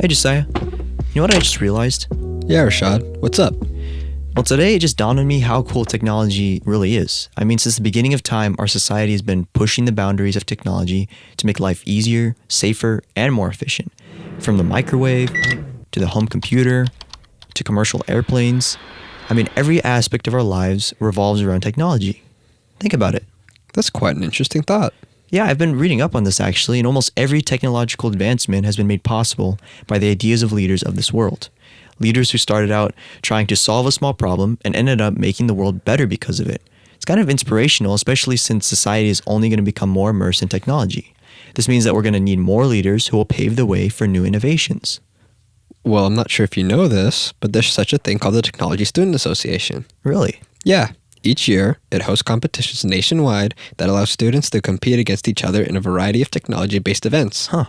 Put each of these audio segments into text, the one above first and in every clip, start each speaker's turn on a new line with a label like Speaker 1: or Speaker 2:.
Speaker 1: Hey Josiah, you know what I just realized?
Speaker 2: Yeah, Rashad, what's up?
Speaker 1: Well, today it just dawned on me how cool technology really is. I mean, since the beginning of time, our society has been pushing the boundaries of technology to make life easier, safer, and more efficient. From the microwave, to the home computer, to commercial airplanes. I mean, every aspect of our lives revolves around technology. Think about it.
Speaker 2: That's quite an interesting thought.
Speaker 1: Yeah, I've been reading up on this actually, and almost every technological advancement has been made possible by the ideas of leaders of this world. Leaders who started out trying to solve a small problem and ended up making the world better because of it. It's kind of inspirational, especially since society is only going to become more immersed in technology. This means that we're going to need more leaders who will pave the way for new innovations.
Speaker 2: Well, I'm not sure if you know this, but there's such a thing called the Technology Student Association.
Speaker 1: Really?
Speaker 2: Yeah. Each year, it hosts competitions nationwide that allow students to compete against each other in a variety of technology-based events.
Speaker 1: Huh.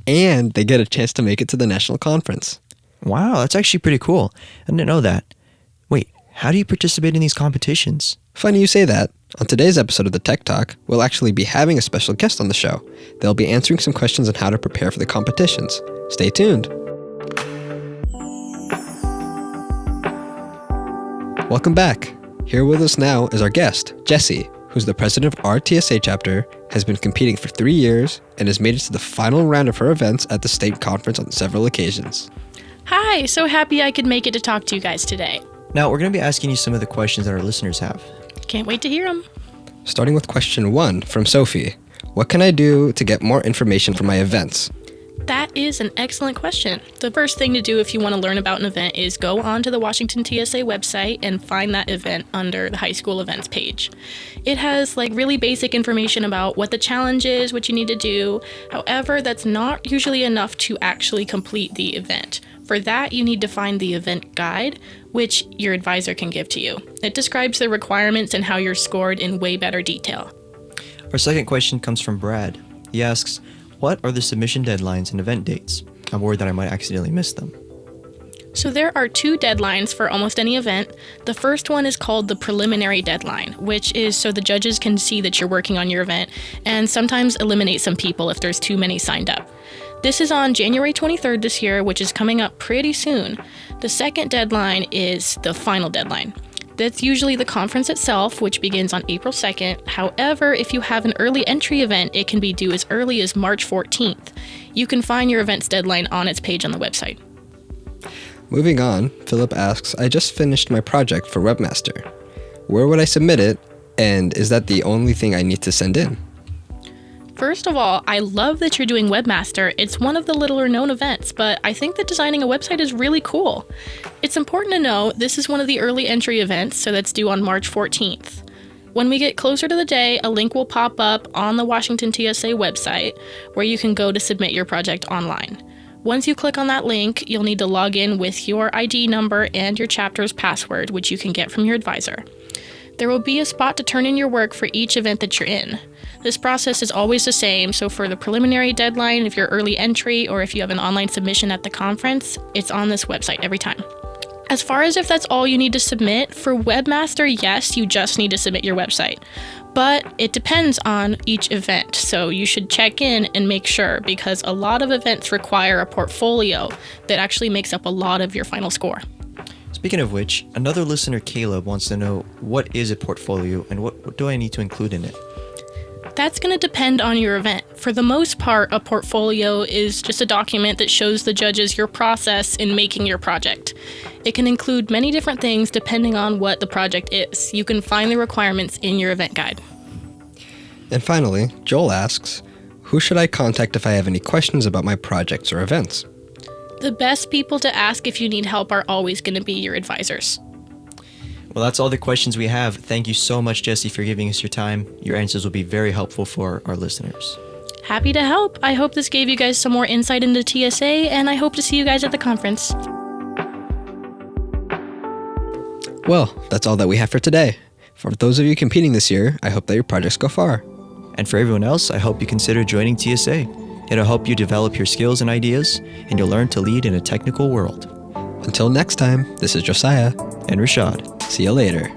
Speaker 2: And they get a chance to make it to the national conference.
Speaker 1: Wow, that's actually pretty cool. I didn't know that. Wait, how do you participate in these competitions?
Speaker 2: Funny you say that. On today's episode of the Tech Talk, we'll actually be having a special guest on the show. They'll be answering some questions on how to prepare for the competitions. Stay tuned. Welcome back. Here with us now is our guest, Jesse, who's the president of our TSA chapter, has been competing for 3 years, and has made it to the final round of her events at the state conference on several occasions.
Speaker 3: Hi, so happy I could make it to talk to you guys today.
Speaker 1: Now, we're going to be asking you some of the questions that our listeners have.
Speaker 3: Can't wait to hear them.
Speaker 2: Starting with question 1 from Sophie. What can I do to get more information for my events?
Speaker 3: That is an excellent question. The first thing to do if you want to learn about an event is go onto the Washington TSA website and find that event under the high school events page. It has really basic information about what the challenge is, what you need to do. However, that's not usually enough to actually complete the event. For that, you need to find the event guide, which your advisor can give to you. It describes the requirements and how you're scored in way better detail.
Speaker 1: Our second question comes from Brad. He asks, what are the submission deadlines and event dates? I'm worried that I might accidentally miss them.
Speaker 3: So there are 2 deadlines for almost any event. The first one is called the preliminary deadline, which is so the judges can see that you're working on your event and sometimes eliminate some people if there's too many signed up. This is on January 23rd this year, which is coming up pretty soon. The second deadline is the final deadline. That's usually the conference itself, which begins on April 2nd. However, if you have an early entry event, it can be due as early as March 14th. You can find your event's deadline on its page on the website.
Speaker 2: Moving on, Philip asks, I just finished my project for Webmaster. Where would I submit it? And is that the only thing I need to send in?
Speaker 3: First of all, I love that you're doing Webmaster. It's one of the littler known events, but I think that designing a website is really cool. It's important to know this is one of the early entry events, so that's due on March 14th. When we get closer to the day, a link will pop up on the Washington TSA website where you can go to submit your project online. Once you click on that link, you'll need to log in with your ID number and your chapter's password, which you can get from your advisor. There will be a spot to turn in your work for each event that you're in. This process is always the same, so for the preliminary deadline, if you're early entry, or if you have an online submission at the conference, it's on this website every time. As far as if that's all you need to submit, for Webmaster, yes, you just need to submit your website. But it depends on each event, so you should check in and make sure, because a lot of events require a portfolio that actually makes up a lot of your final score.
Speaker 1: Speaking of which, another listener, Caleb, wants to know, what is a portfolio and what do I need to include in it?
Speaker 3: That's going to depend on your event. For the most part, a portfolio is just a document that shows the judges your process in making your project. It can include many different things depending on what the project is. You can find the requirements in your event guide.
Speaker 2: And finally, Joel asks, who should I contact if I have any questions about my projects or events?
Speaker 3: The best people to ask if you need help are always going to be your advisors.
Speaker 1: Well, that's all the questions we have. Thank you so much, Jesse, for giving us your time. Your answers will be very helpful for our listeners.
Speaker 3: Happy to help. I hope this gave you guys some more insight into TSA, and I hope to see you guys at the conference.
Speaker 2: Well, that's all that we have for today. For those of you competing this year, I hope that your projects go far.
Speaker 1: And for everyone else, I hope you consider joining TSA. It'll help you develop your skills and ideas, and you'll learn to lead in a technical world.
Speaker 2: Until next time, this is Josiah
Speaker 1: and Rashad.
Speaker 2: See you later.